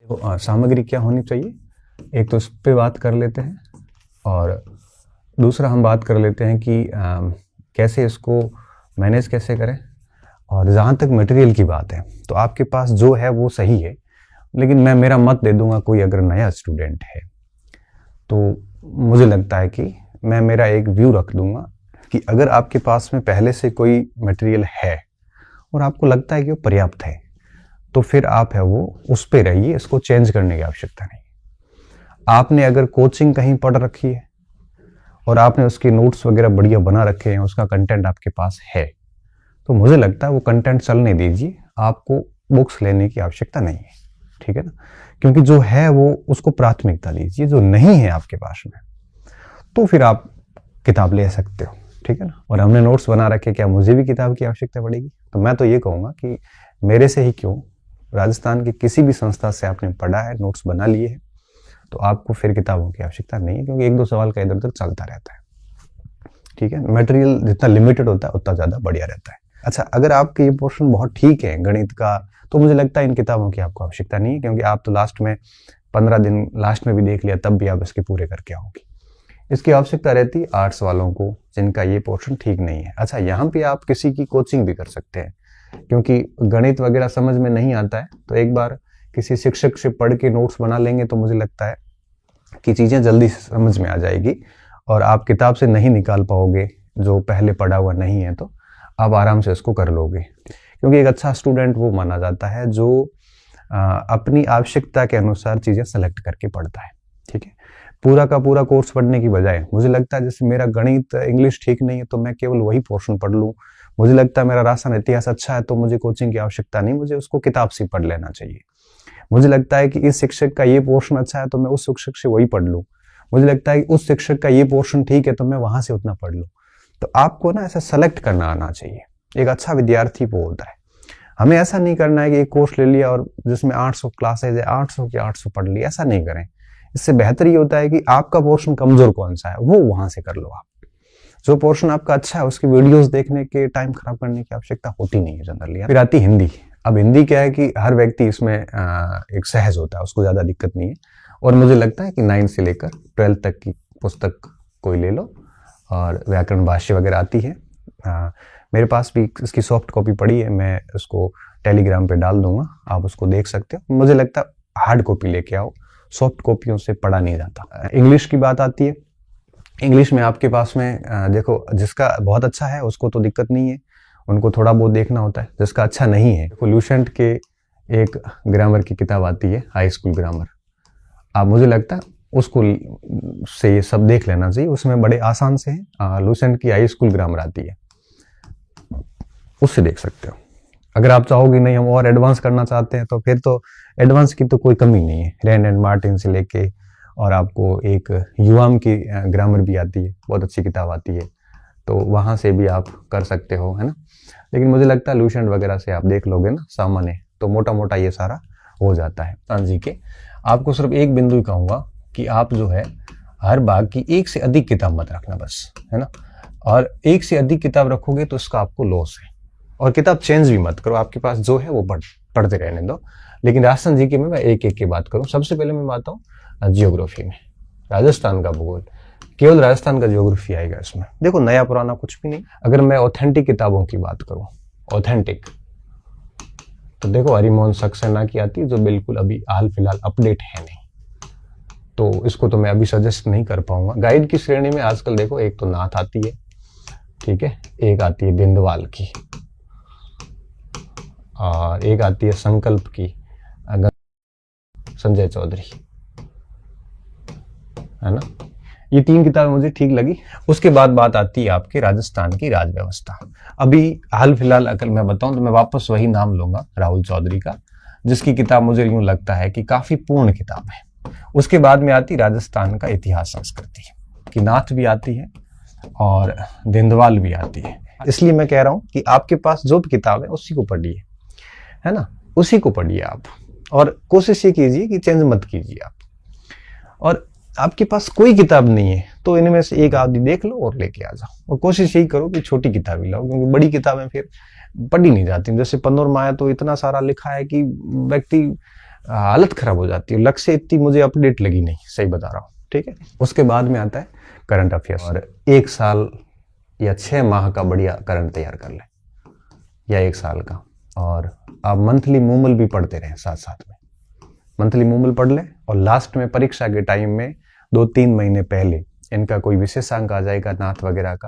तो सामग्री क्या होनी चाहिए, एक तो इस पे बात कर लेते हैं और दूसरा हम बात कर लेते हैं कि कैसे इसको मैनेज कैसे करें। और जहाँ तक मटेरियल की बात है तो आपके पास जो है वो सही है, लेकिन मैं मेरा मत दे दूंगा कोई अगर नया स्टूडेंट है तो मुझे लगता है कि मैं मेरा एक व्यू रख दूंगा कि अगर आपके पास में पहले से कोई मटेरियल है और आपको लगता है कि वो पर्याप्त है तो फिर आप है वो उस पे रहिए, इसको चेंज करने की आवश्यकता नहीं। आपने अगर कोचिंग कहीं पढ़ रखी है और आपने उसके नोट्स वगैरह बढ़िया बना रखे हैं, उसका कंटेंट आपके पास है, तो मुझे लगता है वो कंटेंट चलने दीजिए, आपको बुक्स लेने की आवश्यकता नहीं है, ठीक है ना। क्योंकि जो है वो उसको प्राथमिकता दीजिए, जो नहीं है आपके पास में तो फिर आप किताब ले सकते हो, ठीक है ना। और हमने नोट्स बना रखे, क्या मुझे भी किताब की आवश्यकता पड़ेगी? तो मैं तो ये कहूँगा कि मेरे से ही क्यों, राजस्थान की किसी भी संस्था से आपने पढ़ा है, नोट्स बना लिए हैं, तो आपको फिर किताबों की आवश्यकता नहीं है, क्योंकि एक दो सवाल का इधर उधर चलता रहता है, ठीक है। मटेरियल जितना लिमिटेड होता है उतना ज़्यादा बढ़िया रहता है। अच्छा, अगर आपके ये पोर्शन बहुत ठीक है गणित का, तो मुझे लगता है इन किताबों की आपको आवश्यकता नहीं है, क्योंकि आप तो लास्ट में 15 दिन लास्ट में भी देख लिया तब भी आप इसके पूरे करके आओगे। इसकी आवश्यकता रहती है आर्ट्स वालों को जिनका ये पोर्शन ठीक नहीं है। अच्छा, यहाँ पे आप किसी की कोचिंग भी कर सकते हैं, क्योंकि गणित वगैरह समझ में नहीं आता है तो एक बार किसी शिक्षक से पढ़ के नोट्स बना लेंगे तो मुझे लगता है कि चीज़ें जल्दी समझ में आ जाएगी और आप किताब से नहीं निकाल पाओगे जो पहले पढ़ा हुआ नहीं है, तो आप आराम से इसको कर लोगे। क्योंकि एक अच्छा स्टूडेंट वो माना जाता है जो अपनी आवश्यकता के अनुसार चीज़ें सेलेक्ट करके पढ़ता है, ठीक है। पूरा का पूरा कोर्स पढ़ने की बजाय मुझे लगता है जैसे मेरा गणित इंग्लिश ठीक नहीं है तो मैं केवल वही पोर्शन पढ़ लूँ, मुझे लगता है मेरा राजस्थान इतिहास अच्छा है तो मुझे कोचिंग की आवश्यकता नहीं, मुझे उसको किताब से पढ़ लेना चाहिए। मुझे लगता है कि इस शिक्षक का ये पोर्शन अच्छा है तो मैं उस शिक्षक से वही पढ़ लूँ, मुझे लगता है कि उस शिक्षक का ये पोर्शन ठीक है तो मैं वहां से उतना पढ़ लूँ। तो आपको ना ऐसा सेलेक्ट करना आना चाहिए, एक अच्छा विद्यार्थी वो होता है। हमें ऐसा नहीं करना है कि एक कोर्स ले लिया और जिसमें 800 क्लासेज है 800 की 800 पढ़ लिया, ऐसा नहीं करें। इससे बेहतर ये होता है कि आपका पोर्शन कमजोर कौन सा है वो वहां से कर लो आप। जो पोर्शन आपका अच्छा है उसकी वीडियोस देखने के टाइम खराब करने की आवश्यकता होती नहीं है जनरली। फिर आती हिंदी। अब हिंदी क्या है कि हर व्यक्ति इसमें एक सहज होता है, उसको ज्यादा दिक्कत नहीं है। और मुझे लगता है कि 9 से लेकर 12 तक की पुस्तक कोई ले लो और व्याकरण भाष्य वगैरह आती है। मेरे पास भी इसकी सॉफ्ट कॉपी पड़ी है, मैं उसको टेलीग्राम पे डाल दूंगा, आप उसको देख सकते हो। मुझे लगता है हार्ड कॉपी लेके आओ, सॉफ्ट कॉपियों से पढ़ा नहीं जाता। इंग्लिश की बात आती है, इंग्लिश में आपके पास में देखो जिसका बहुत अच्छा है उसको तो दिक्कत नहीं है, उनको थोड़ा बहुत देखना होता है। जिसका अच्छा नहीं है, लूसेंट के एक ग्रामर की किताब आती है हाई स्कूल ग्रामर, आप मुझे लगता है उसको से ये सब देख लेना चाहिए, उसमें बड़े आसान से है। लूसेंट की हाई स्कूल ग्रामर आती है, उससे देख सकते हो। अगर आप चाहोगे नहीं हम और एडवांस करना चाहते हैं तो फिर तो एडवांस की तो कोई कमी नहीं है, रैंड एंड मार्टिन से लेके और आपको एक युवाम की ग्रामर भी आती है, बहुत अच्छी किताब आती है, तो वहां से भी आप कर सकते हो, है ना। लेकिन मुझे लगता है लूसेंट वगैरह से आप देख लोगे ना सामान्य, तो मोटा मोटा ये सारा हो जाता है। हाँ जी, के आपको सिर्फ एक बिंदु ही कहूंगा कि आप जो है हर भाग की एक से अधिक किताब मत रखना बस, है ना। और एक से अधिक किताब रखोगे तो इसका आपको लॉस है। और किताब चेंज भी मत करो, आपके पास जो है वो पढ़ते रहने दो। लेकिन राजस्थान जी के में मैं एक एक की बात करूं। सबसे पहले मैं बात हूँ जियोग्राफी में, राजस्थान का भूगोल, केवल राजस्थान का जियोग्राफी आएगा इसमें। देखो नया पुराना कुछ भी नहीं। अगर मैं ऑथेंटिक किताबों की बात करूं, ऑथेंटिक, तो देखो हरिमोहन सक्सेना की आती है जो बिल्कुल अभी हाल फिलहाल अपडेट है नहीं, तो इसको तो मैं अभी सजेस्ट नहीं कर पाऊंगा। गाइड की श्रेणी में आजकल देखो एक तो नाथ आती है, ठीक है, एक आती है बिंदवाल की और एक आती है संकल्प की संजय चौधरी, है ना। ये 3 किताबें मुझे ठीक लगी। उसके बाद बात आती है आपके राजस्थान की राज व्यवस्था। अभी हाल फिलहाल अगर मैं बताऊं तो मैं वापस वही नाम लूंगा राहुल चौधरी का, जिसकी किताब मुझे यूं लगता है कि काफी पूर्ण किताब है। उसके बाद में आती राजस्थान का इतिहास संस्कृति की नाथ भी आती है और दिंदवाल भी आती है। इसलिए मैं कह रहा हूं कि आपके पास जो भी किताब है उसी को पढ़िए, है ना, उसी को पढ़िए आप। और कोशिश ये कीजिए कि चेंज मत कीजिए आप। और आपके पास कोई किताब नहीं है तो इनमें से एक आदि देख लो और लेके आ जाओ। और कोशिश यही करो कि छोटी किताब ही लाओ, क्योंकि बड़ी किताबें फिर पढ़ी नहीं जाती। जैसे पन्नौर माया तो इतना सारा लिखा है कि व्यक्ति हालत खराब हो जाती है। लक्ष्य इतनी मुझे अपडेट लगी नहीं, सही बता रहा हूँ, ठीक है। उसके बाद में आता है करंट अफेयर्स, और 1 साल या 6 माह का बढ़िया करंट तैयार कर ले, या 1 साल का। और आप मंथली मूमल भी पढ़ते रहें साथ साथ में, मंथली मूमल पढ़ लें, और लास्ट में परीक्षा के टाइम में 2-3 महीने पहले इनका कोई विशेषांक आ जाएगा, नाथ वगैरह का,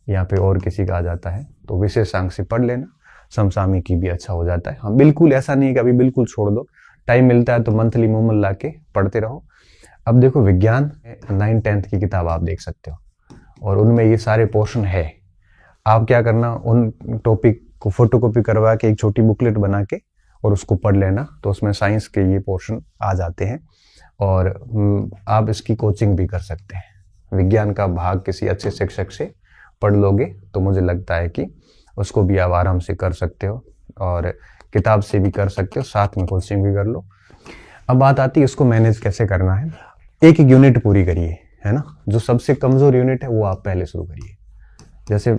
या फिर और किसी का आ जाता है, तो विशेषांक से पढ़ लेना। समसामयिक की भी अच्छा हो जाता है। हाँ, बिल्कुल ऐसा नहीं है कि अभी बिल्कुल छोड़ दो, टाइम मिलता है तो मंथली मूमल ला के पढ़ते रहो। अब देखो, विज्ञान 9-10th की किताब आप देख सकते हो, और उनमें ये सारे पोर्शन है। आप क्या करना, उन टॉपिक को फोटोकॉपी करवा के एक छोटी बुकलेट बना के और उसको पढ़ लेना, तो उसमें साइंस के ये पोर्शन आ जाते हैं। और आप इसकी कोचिंग भी कर सकते हैं। विज्ञान का भाग किसी अच्छे शिक्षक से पढ़ लोगे तो मुझे लगता है कि उसको भी आप आराम से कर सकते हो, और किताब से भी कर सकते हो, साथ में कोचिंग भी कर लो। अब बात आती है इसको मैनेज कैसे करना है। एक एक यूनिट पूरी करिए, है ना। जो सबसे कमजोर यूनिट है वो आप पहले शुरू करिए। जैसे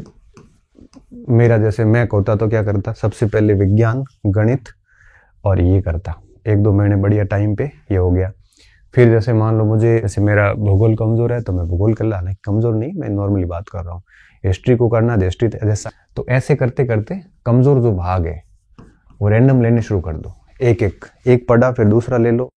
जैसे मैं होता तो क्या करता, सबसे पहले विज्ञान, गणित और ये करता 1-2 महीने बढ़िया टाइम पे ये हो गया। फिर जैसे मान लो मुझे, जैसे मेरा भूगोल कमजोर है तो मैं भूगोल कर ला, नहीं कमजोर नहीं, मैं नॉर्मली बात कर रहा हूँ। हिस्ट्री को करना, हिस्ट्री जैसा। तो ऐसे करते करते कमजोर जो भाग है वो रैंडम लेने शुरू कर दो, एक पढ़ा फिर दूसरा ले लो,